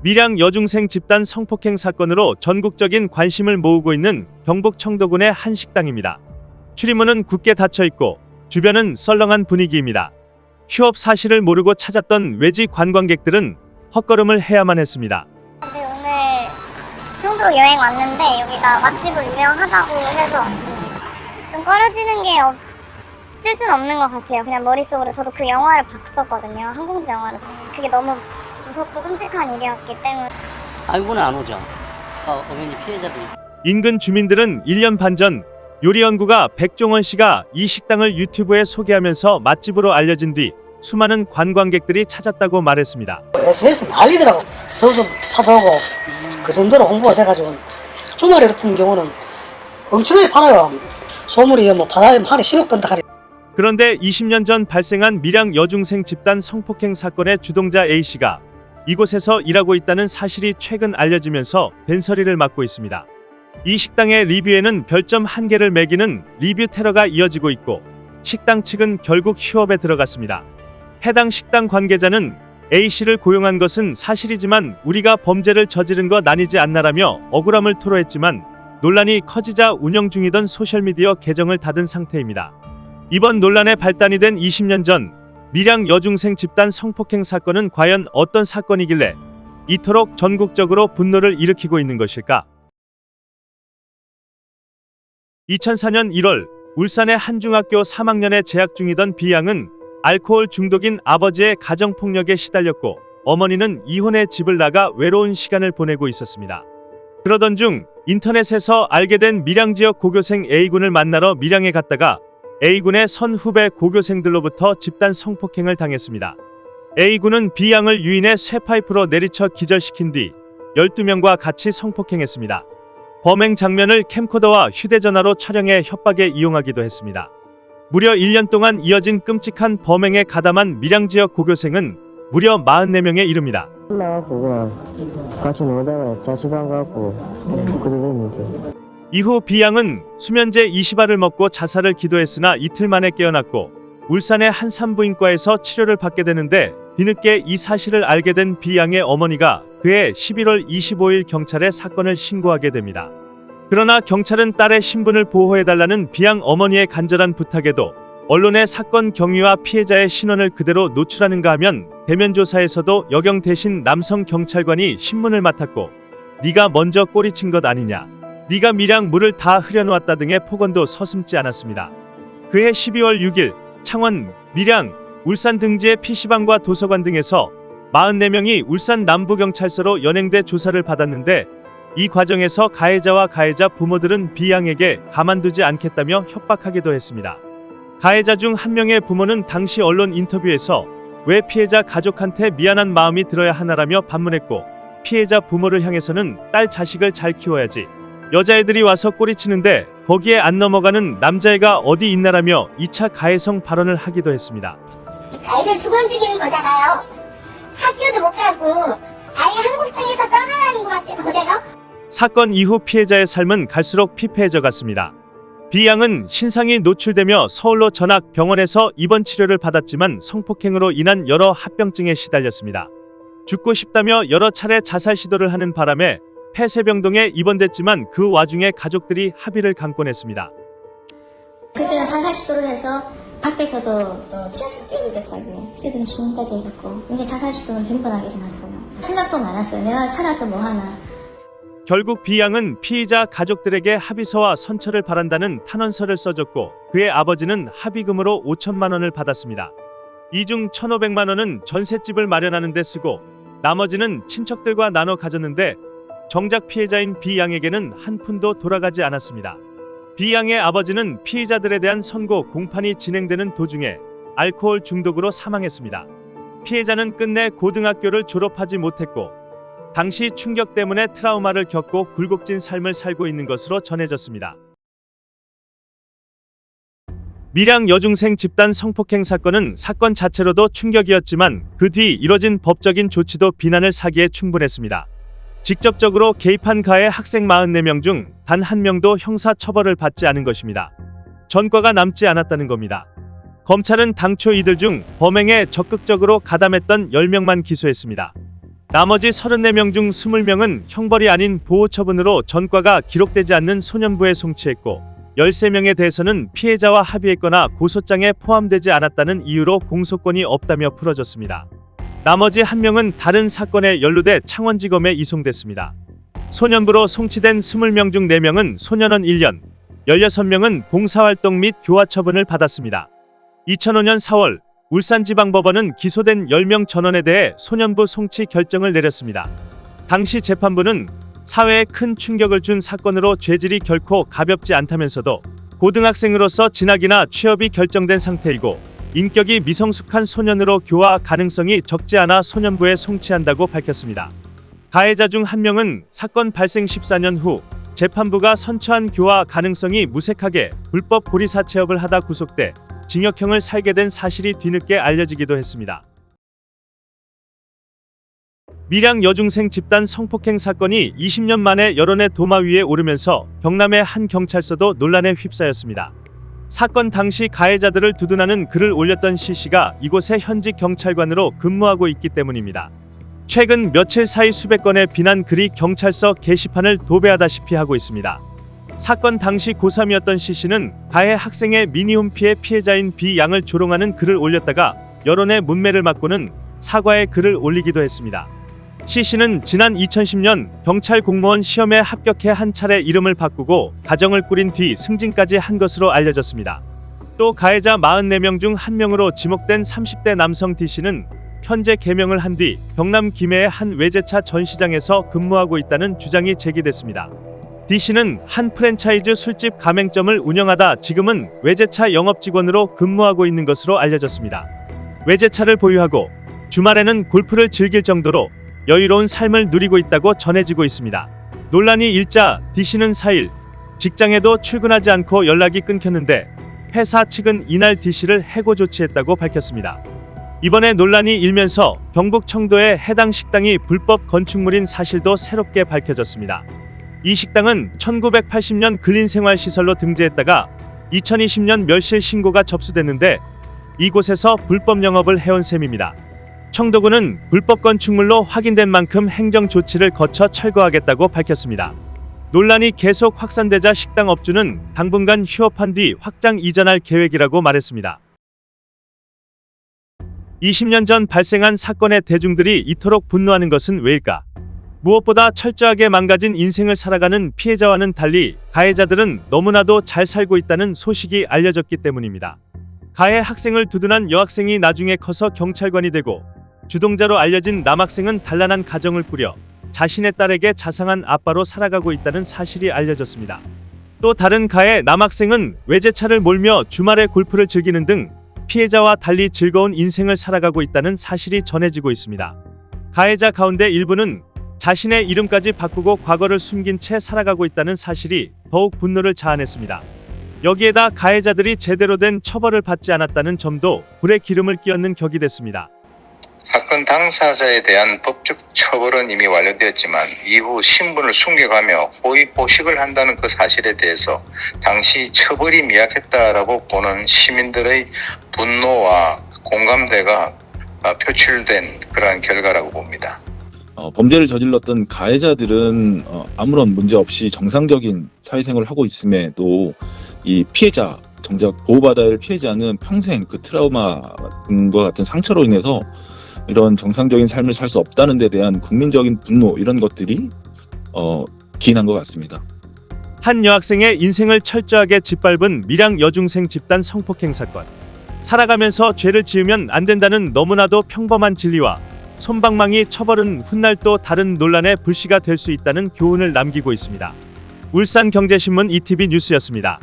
밀양 여중생 집단 성폭행 사건으로 전국적인 관심을 모으고 있는 경북 청도군의 한 식당입니다. 출입문은 굳게 닫혀 있고 주변은 썰렁한 분위기입니다. 휴업 사실을 모르고 찾았던 외지 관광객들은 헛걸음을 해야만 했습니다. 근데 오늘 청도로 여행 왔는데 여기가 맛집으로 유명하다고 해서 왔습니다. 좀 꺼려지는 게 없을 순 없는 것 같아요. 그냥 머릿속으로 저도 그 영화를 봤었거든요. 항공지 영화를. 그게 너무 무섭고 끔찍한 일이었기 때문에. 알고는 안 오죠. 어머니 피해자들이. 인근 주민들은 1년 반 전 요리연구가 백종원 씨가 이 식당을 유튜브에 소개하면서 맛집으로 알려진 뒤 수많은 관광객들이 찾았다고 말했습니다. SNS 난리더라고. 서울서 찾아오고 그 정도로 홍보가 돼가지고 주말에 같은 경우는 엄청나게 팔아요. 소문이 뭐 바다에 한 10억 번다 하니. 그런데 20년 전 발생한 밀양 여중생 집단 성폭행 사건의 주동자 A씨가 이곳에서 일하고 있다는 사실이 최근 알려지면서 벤서리를 맡고 있습니다. 이 식당의 리뷰에는 별점 1개를 매기는 리뷰 테러가 이어지고 있고 식당 측은 결국 휴업에 들어갔습니다. 해당 식당 관계자는 A씨를 고용한 것은 사실이지만 우리가 범죄를 저지른 것 아니지 않나라며 억울함을 토로했지만 논란이 커지자 운영 중이던 소셜미디어 계정을 닫은 상태입니다. 이번 논란의 발단이 된 20년 전 밀양 여중생 집단 성폭행 사건은 과연 어떤 사건이길래 이토록 전국적으로 분노를 일으키고 있는 것일까? 2004년 1월 울산의 한 중학교 3학년에 재학 중이던 B양은 알코올 중독인 아버지의 가정폭력에 시달렸고 어머니는 이혼해 집을 나가 외로운 시간을 보내고 있었습니다. 그러던 중 인터넷에서 알게 된 밀양 지역 고교생 A군을 만나러 밀양에 갔다가 A군의 선후배 고교생들로부터 집단 성폭행을 당했습니다. A군은 B양을 유인해 쇠파이프로 내리쳐 기절시킨 뒤 12명과 같이 성폭행했습니다. 범행 장면을 캠코더와 휴대전화로 촬영해 협박에 이용하기도 했습니다. 무려 1년 동안 이어진 끔찍한 범행에 가담한 밀양 지역 고교생은 무려 44명에 이릅니다. 나가고 그냥 같이 놀다가 자취방 가고 그러는데. 이후 B양은 수면제 20알을 먹고 자살을 기도했으나 이틀 만에 깨어났고 울산의 한 산부인과에서 치료를 받게 되는데 뒤늦게 이 사실을 알게 된 B양의 어머니가 그해 11월 25일 경찰에 사건을 신고하게 됩니다. 그러나 경찰은 딸의 신분을 보호해달라는 B양 어머니의 간절한 부탁에도 언론의 사건 경위와 피해자의 신원을 그대로 노출하는가 하면 대면 조사에서도 여경 대신 남성 경찰관이 신문을 맡았고 네가 먼저 꼬리친 것 아니냐, 네가 밀양 물을 다 흐려놓았다 등의 폭언도 서슴지 않았습니다. 그해 12월 6일 창원, 밀양, 울산 등지의 PC방과 도서관 등에서 44명이 울산 남부경찰서로 연행돼 조사를 받았는데 이 과정에서 가해자와 가해자 부모들은 B양에게 가만두지 않겠다며 협박하기도 했습니다. 가해자 중 한 명의 부모는 당시 언론 인터뷰에서 왜 피해자 가족한테 미안한 마음이 들어야 하나라며 반문했고 피해자 부모를 향해서는 딸 자식을 잘 키워야지, 여자애들이 와서 꼬리치는데 거기에 안 넘어가는 남자애가 어디 있나라며 2차 가해성 발언을 하기도 했습니다. 아이를 두 번 죽이는 거잖아요. 학교도 못 가고 아예 한국 땅에서 떠나가는 것 같아요. 그대로. 사건 이후 피해자의 삶은 갈수록 피폐해져 갔습니다. B양은 신상이 노출되며 서울로 전학, 병원에서 입원 치료를 받았지만 성폭행으로 인한 여러 합병증에 시달렸습니다. 죽고 싶다며 여러 차례 자살 시도를 하는 바람에 폐쇄병동에 입원됐지만 그 와중에 가족들이 합의를 강권했습니다. 그때는 자살 시도를 해서 밖에서도 또 지하철 뛰어들 때까지 뛰어드는 시간까지 해갖고 이제 자살 시도는 빈번하게 일어났어요. 생각도 많았어요. 내가 살아서 뭐 하나. 결국 B양은 피의자 가족들에게 합의서와 선처를 바란다는 탄원서를 써줬고 그의 아버지는 합의금으로 5천만 원을 받았습니다. 이 중 1,500만 원은 전셋집을 마련하는 데 쓰고 나머지는 친척들과 나눠 가졌는데 정작 피해자인 B양에게는 한 푼도 돌아가지 않았습니다. B양의 아버지는 피의자들에 대한 선고 공판이 진행되는 도중에 알코올 중독으로 사망했습니다. 피해자는 끝내 고등학교를 졸업하지 못했고 당시 충격 때문에 트라우마를 겪고 굴곡진 삶을 살고 있는 것으로 전해졌습니다. 밀양 여중생 집단 성폭행 사건은 사건 자체로도 충격이었지만 그 뒤 이뤄진 법적인 조치도 비난을 사기에 충분했습니다. 직접적으로 개입한 가해 학생 44명 중 단 한 명도 형사 처벌을 받지 않은 것입니다. 전과가 남지 않았다는 겁니다. 검찰은 당초 이들 중 범행에 적극적으로 가담했던 10명만 기소했습니다. 나머지 34명 중 20명은 형벌이 아닌 보호처분으로 전과가 기록되지 않는 소년부에 송치했고 13명에 대해서는 피해자와 합의했거나 고소장에 포함되지 않았다는 이유로 공소권이 없다며 풀어졌습니다. 나머지 1명은 다른 사건에 연루돼 창원지검에 이송됐습니다. 소년부로 송치된 20명 중 4명은 소년원 1년, 16명은 봉사활동 및 교화처분을 받았습니다. 2005년 4월 울산지방법원은 기소된 10명 전원에 대해 소년부 송치 결정을 내렸습니다. 당시 재판부는 사회에 큰 충격을 준 사건으로 죄질이 결코 가볍지 않다면서도 고등학생으로서 진학이나 취업이 결정된 상태이고 인격이 미성숙한 소년으로 교화 가능성이 적지 않아 소년부에 송치한다고 밝혔습니다. 가해자 중 1명은 사건 발생 14년 후 재판부가 선처한 교화 가능성이 무색하게 불법 고리사체업을 하다 구속돼 징역형을 살게 된 사실이 뒤늦게 알려지기도 했습니다. 밀양 여중생 집단 성폭행 사건이 20년 만에 여론의 도마 위에 오르면서 경남의 한 경찰서도 논란에 휩싸였습니다. 사건 당시 가해자들을 두둔하는 글을 올렸던 C씨가 이곳의 현직 경찰관으로 근무하고 있기 때문입니다. 최근 며칠 사이 수백 건의 비난 글이 경찰서 게시판을 도배하다시피 하고 있습니다. 사건 당시 고3이었던 C씨는 가해 학생의 미니홈 피해 피해자인 B양을 조롱하는 글을 올렸다가 여론의 문매를 맞고는 사과의 글을 올리기도 했습니다. C씨는 지난 2010년 경찰 공무원 시험에 합격해 한 차례 이름을 바꾸고 가정을 꾸린 뒤 승진까지 한 것으로 알려졌습니다. 또 가해자 44명 중 1명으로 지목된 30대 남성 D씨는 현재 개명을 한 뒤 경남 김해의 한 외제차 전시장에서 근무하고 있다는 주장이 제기됐습니다. D씨는 한 프랜차이즈 술집 가맹점을 운영하다 지금은 외제차 영업직원으로 근무하고 있는 것으로 알려졌습니다. 외제차를 보유하고 주말에는 골프를 즐길 정도로 여유로운 삶을 누리고 있다고 전해지고 있습니다. 논란이 일자 D씨는 4일 직장에도 출근하지 않고 연락이 끊겼는데 회사 측은 이날 D씨를 해고 조치했다고 밝혔습니다. 이번에 논란이 일면서 경북 청도의 해당 식당이 불법 건축물인 사실도 새롭게 밝혀졌습니다. 이 식당은 1980년 근린생활시설로 등재했다가 2020년 멸실 신고가 접수됐는데 이곳에서 불법 영업을 해온 셈입니다. 청도군은 불법 건축물로 확인된 만큼 행정 조치를 거쳐 철거하겠다고 밝혔습니다. 논란이 계속 확산되자 식당 업주는 당분간 휴업한 뒤 확장 이전할 계획이라고 말했습니다. 20년 전 발생한 사건에 대중들이 이토록 분노하는 것은 왜일까? 무엇보다 철저하게 망가진 인생을 살아가는 피해자와는 달리 가해자들은 너무나도 잘 살고 있다는 소식이 알려졌기 때문입니다. 가해 학생을 두둔한 여학생이 나중에 커서 경찰관이 되고 주동자로 알려진 남학생은 단란한 가정을 꾸려 자신의 딸에게 자상한 아빠로 살아가고 있다는 사실이 알려졌습니다. 또 다른 가해 남학생은 외제차를 몰며 주말에 골프를 즐기는 등 피해자와 달리 즐거운 인생을 살아가고 있다는 사실이 전해지고 있습니다. 가해자 가운데 일부는 자신의 이름까지 바꾸고 과거를 숨긴 채 살아가고 있다는 사실이 더욱 분노를 자아냈습니다. 여기에다 가해자들이 제대로 된 처벌을 받지 않았다는 점도 불에 기름을 끼얹는 격이 됐습니다. 사건 당사자에 대한 법적 처벌은 이미 완료되었지만 이후 신분을 숨겨가며 호의포식을 한다는 그 사실에 대해서 당시 처벌이 미약했다라고 보는 시민들의 분노와 공감대가 표출된 그러한 결과라고 봅니다. 범죄를 저질렀던 가해자들은 아무런 문제 없이 정상적인 사회생활을 하고 있음에도 이 피해자, 정작 보호받아야 할 피해자는 평생 그 트라우마과 같은 상처로 인해서 이런 정상적인 삶을 살 수 없다는 데 대한 국민적인 분노, 이런 것들이 기인한 것 같습니다. 한 여학생의 인생을 철저하게 짓밟은 밀양 여중생 집단 성폭행 사건. 살아가면서 죄를 지으면 안 된다는 너무나도 평범한 진리와 솜방망이 처벌은 훗날 또 다른 논란의 불씨가 될 수 있다는 교훈을 남기고 있습니다. 울산경제신문 ETV 뉴스였습니다.